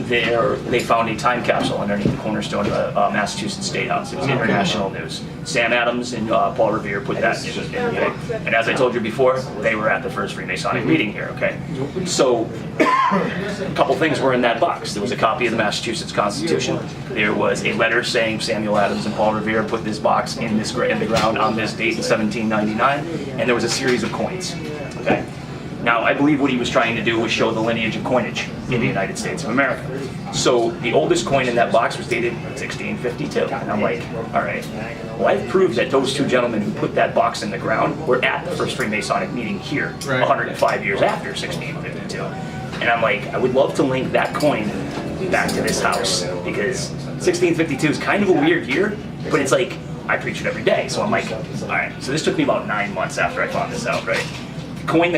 they found a time capsule underneath the Cornerstone of Massachusetts State House. It was international news. Sam Adams and Paul Revere put that in, okay? And as I told you before, they were at the first Freemasonic meeting here, okay? So, a couple things were in that box. There was a copy of the Massachusetts Constitution. There was a letter saying Samuel Adams and Paul Revere put this box in the ground on this date in 1799, and there was a series of coins, okay? Now, I believe what he was trying to do was show the lineage of coinage in the United States of America. So, the oldest coin in that box was dated 1652. And I'm like, all right, well, I've proved that those two gentlemen who put that box in the ground were at the first Freemasonic meeting here, 105 years after 1652. And I'm like, I would love to link that coin back to this house, because 1652 is kind of a weird year, but it's like, I preach it every day. So I'm like, all right, so this took me about 9 months after I found this out, right? The coin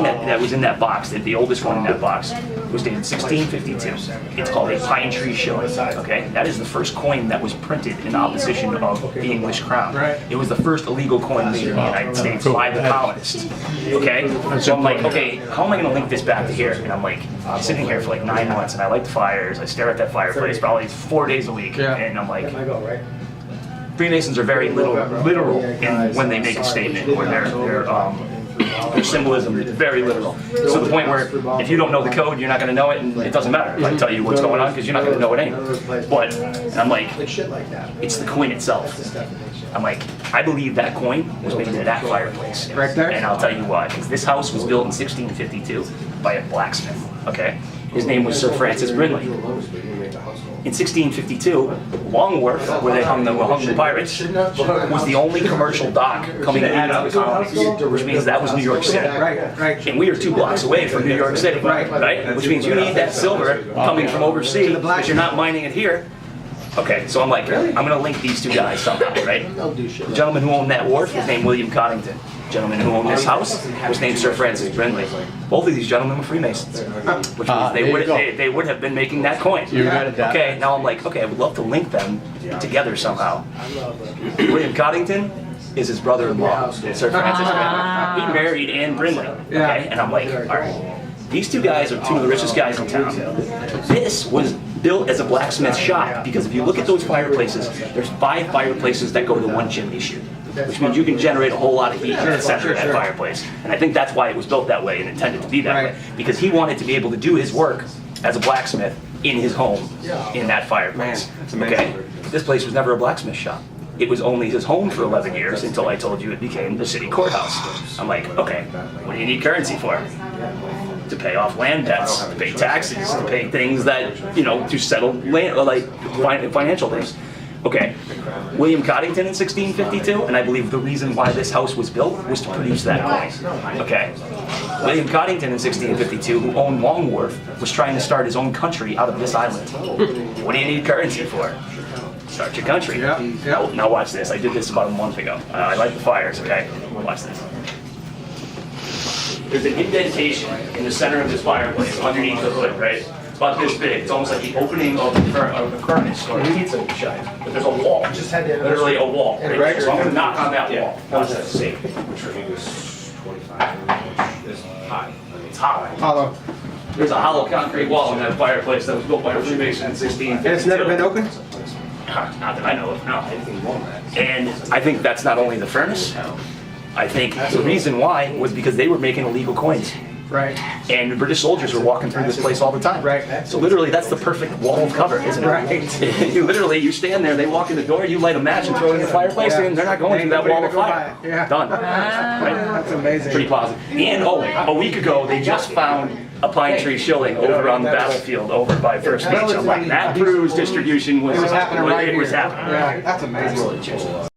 that was in that box, the oldest one in that box, was dated 1652. It's called a pine tree shilling. Okay, that is the first coin that was printed in opposition of the English crown. It was the first illegal coin made in the United States by the colonists. Okay, so I'm like, okay, how am I going to link this back to here? And I'm like, I'm sitting here for like 9 months, and I light the fires. I stare at that fireplace probably 4 days a week, and I'm like, Freemasons are very literal in when they make a statement, or their symbolism is very literal. So the point where if you don't know the code, you're not going to know it, and it doesn't matter if I tell you what's going on, because you're not going to know it anyway. But I'm like, it's the coin itself. I'm like, I believe that coin was made into that fireplace. Right there? And I'll tell you why. Because this house was built in 1652 by a blacksmith, okay? His name was Sir Francis Brindley. In 1652, Long Wharf, where they hung the pirates, was the only commercial dock coming into the colonies, which means that was New York City. Right. And we are 2 blocks away from New York City, right? Which means you need that silver coming from overseas, because you're not mining it here. Okay, so I'm like, I'm going to link these 2 guys somehow, right? The gentleman who owned that wharf was named William Coddington. The gentleman who owned this house was named Sir Francis Brindley. Both of these gentlemen were Freemasons, which means they would have been making that coin. Okay, now I'm like, okay, I would love to link them together somehow. William Coddington is his brother-in-law, Sir Francis Brindley. He married Anne Brindley, okay? And I'm like, all right, these 2 guys are 2 of the richest guys in town. This was built as a blacksmith shop, because if you look at those fireplaces, there's 5 fireplaces that go to 1 chimney chute, which means you can generate a whole lot of heat in the center of that fireplace. And I think that's why it was built that way and intended to be that way, because he wanted to be able to do his work as a blacksmith in his home in that fireplace. Okay, this place was never a blacksmith shop. It was only his home for 11 years until I told you it became the city courthouse. I'm like, okay, what do you need currency for? To pay off land debts, to pay taxes, to pay things that, you know, to settle land, like financial things. Okay, William Coddington in 1652, and I believe the reason why this house was built was to produce that coin. Okay, William Coddington in 1652, who owned Long Wharf, was trying to start his own country out of this island. What do you need currency for? Start your country. Now watch this. I did this about a month ago. I light the fires, okay? Watch this. There's an indentation in the center of this fireplace underneath the hood, right? It's about this big. It's almost like the opening of the furnace or a pizza shop. But there's a wall, literally a wall. Right? So I'm going to knock on that wall. Watch that. See. Which for me was 25. It's high. It's hollow. Hollow. There's a hollow concrete wall in that fireplace that was built by a Freemason in 1652. And it's never been opened? Not that I know of, no. And I think that's not only the furnace. I think the reason why was because they were making illegal coins. Right. And the British soldiers were walking through this place all the time. Right. So literally, that's the perfect wall of cover, isn't it? Right. You stand there, they walk in the door, you light a match and throw it in the fireplace, and they're not going through that wall of fire. Done. Right? That's amazing. Pretty positive. And a week ago, they just found a pine tree shilling over on the battlefield over by First Beach. I'm like, that proves distribution was happening right here. It was happening. Yeah, that's amazing.